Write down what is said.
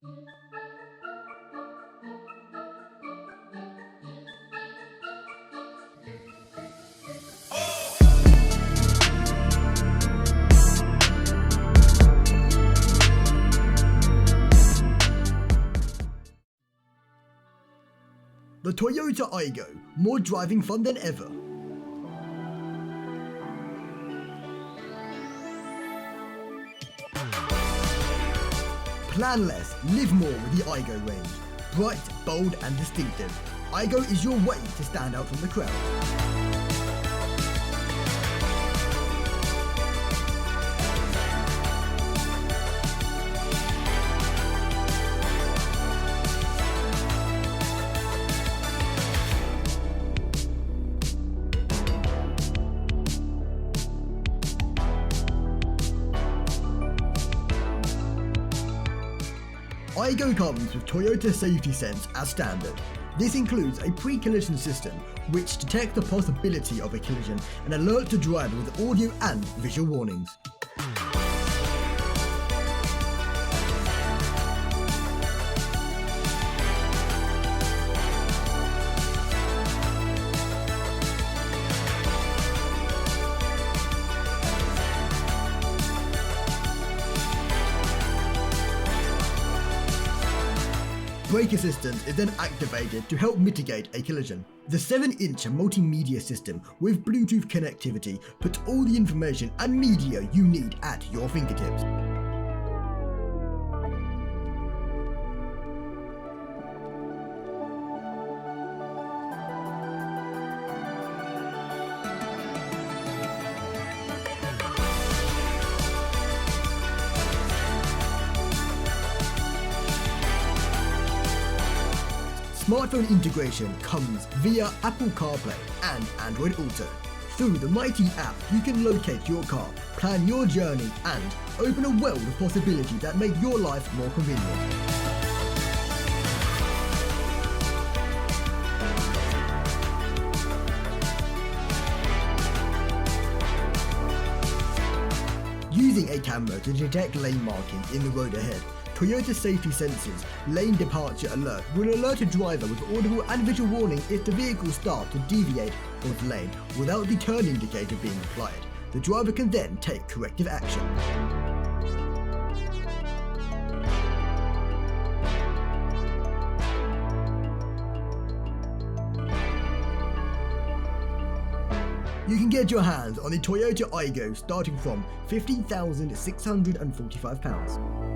The Toyota Aygo, more driving fun than ever. Plan less, live more with the Aygo range. Bright, bold and distinctive, Aygo is your way to stand out from the crowd. Aygo comes with Toyota Safety Sense as standard. This includes a pre-collision system which detects the possibility of a collision and alerts the driver with audio and visual warnings. Brake assistance is then activated to help mitigate a collision. The 7-inch multimedia system with Bluetooth connectivity puts all the information and media you need at your fingertips. Smartphone integration comes via Apple CarPlay and Android Auto. Through the mighty app, you can locate your car, plan your journey, and open a world of possibilities that make your life more convenient. Using a camera to detect lane markings in the road ahead, Toyota Safety Sense's lane departure alert will alert a driver with audible and visual warning if the vehicle starts to deviate from the lane without the turn indicator being applied. The driver can then take corrective action. You can get your hands on the Toyota Aygo starting from £15,645.